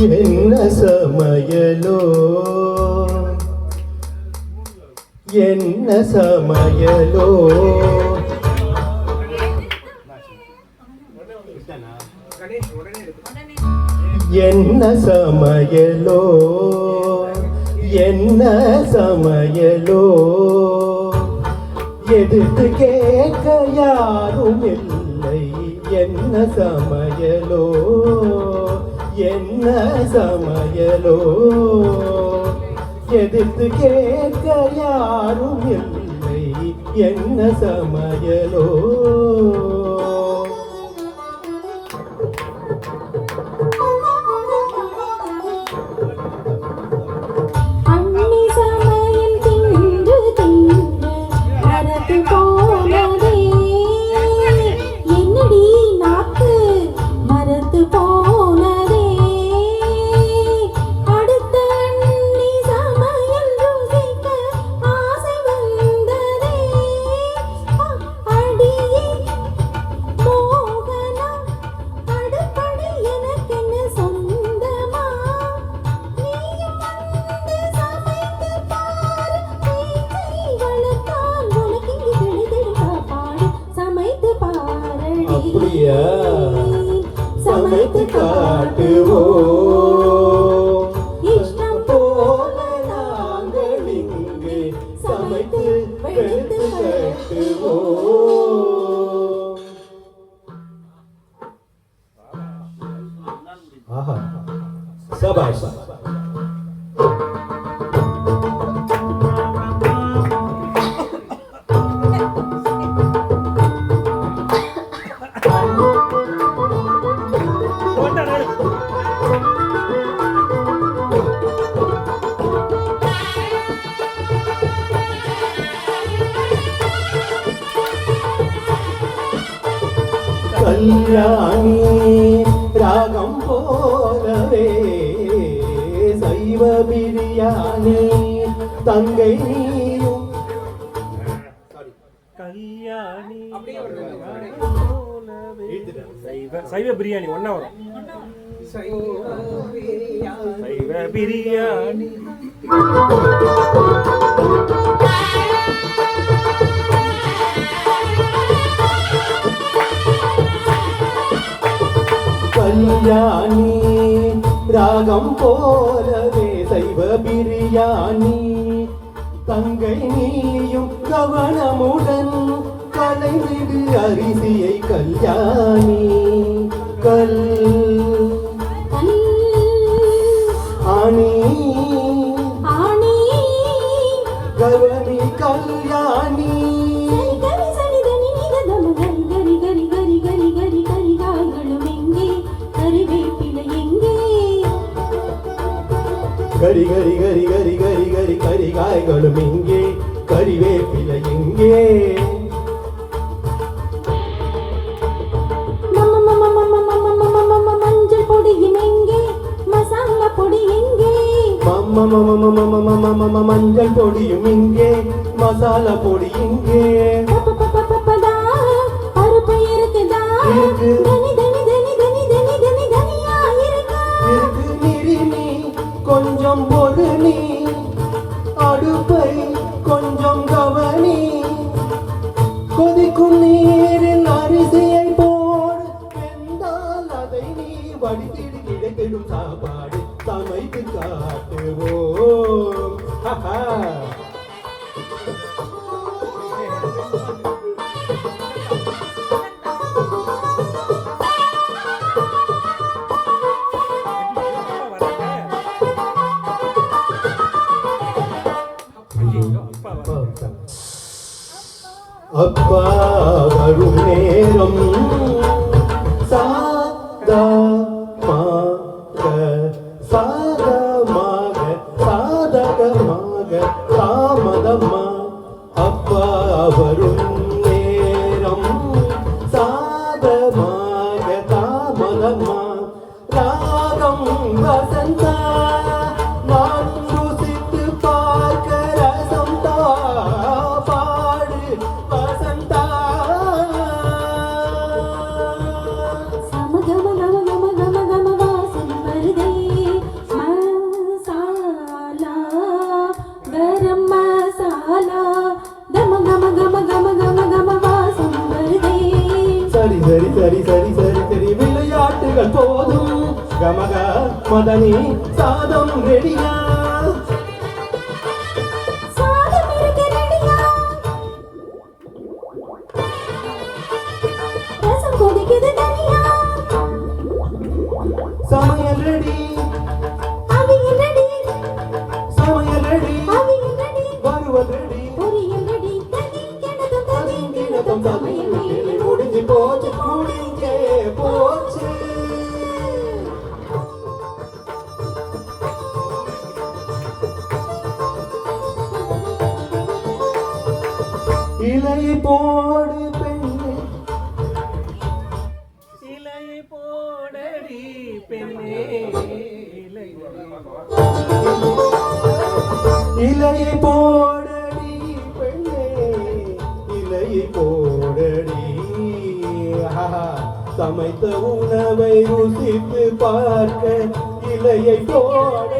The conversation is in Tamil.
என்ன சமையலோ என்ன சமையலோ என்ன சமையலோ என்ன சமையலோ எதிர்த்து கேட்க யாரும் இல்லை என்ன சமையலோ என்ன சமையலோ எதிர்த்து கேட்க யாரும் இல்லை என்ன சமையலோ சமைத்து காட்டுவோம் இஷ்டம் போல நாங்கள் இங்கே சமைத்து வெளுத்து கட்டுவோம். ஆஹா சபாஷ். கல்யாணி ராகம் போலவே சைவ பிரியாணி தங்கை நீயும் கல்யாணி சைவ பிரியாணி ஒன்னா வரும் சைவ பிரியாணி கல்யாணி ராகம் போலவே சைவ பிரியாணி தங்கை நீயும் கவனமுடன் கலைவிடு அரிசியை கல்யாணி ஆணி கவனி கல்யாணி கரி கரி கரி கரி கரி கரி கரிகாய்களும் இங்கே கறிவேப்பிலை எங்கே மஞ்சள் பொடியும் எங்கே மசாலா பொடி எங்கே மஞ்சள் பொடியும் இங்கே மசாலா பொடி இங்கே பருப்பு இருக்குதா கொஞ்சம் பொறு நீ அடுப்பை கொஞ்சம் கவனி கொதிக்கும் நீரில் அரிசியை போடு வெந்தால் அதை நீ வடித்திடு கிடைத்திடும் சாப்பாடு சமைத்து காட்டுவோம். அப்பா வரும் நேரம் சாதமாக தாமதம்மா அப்பா வரும் நேரம் சாதமாக தாமதம்மா ராகம் வசந்தா நான் ருசித்து பார்க்க ரசம் சரி சரி சரி சரி விளையாட்டுகள் போதும் கமக மதனி சாதம் ரெடியா சாதம் இருக்க ரெடியா ரசம் கொதிக்குது தனியா சமையல் ரெடி அவியல் ரெடி சமையல் ரெடி அவியல் ரெடி வறுவல் ரெடி பொரியல் ரெடி தகிங்கிடதும் தகிங்கிடதும் சமையல் ரெடி முடிஞ்சு போச்சு முடிஞ்சே போச்சு இலை போடு பெண்ணே இலையை போடடி பெண்ணே இலை இலையை போடடி பெண்ணே இலையை போடடி ஆஹா, சமைத்த உணவை ருசித்து பார்க்க இலையை போட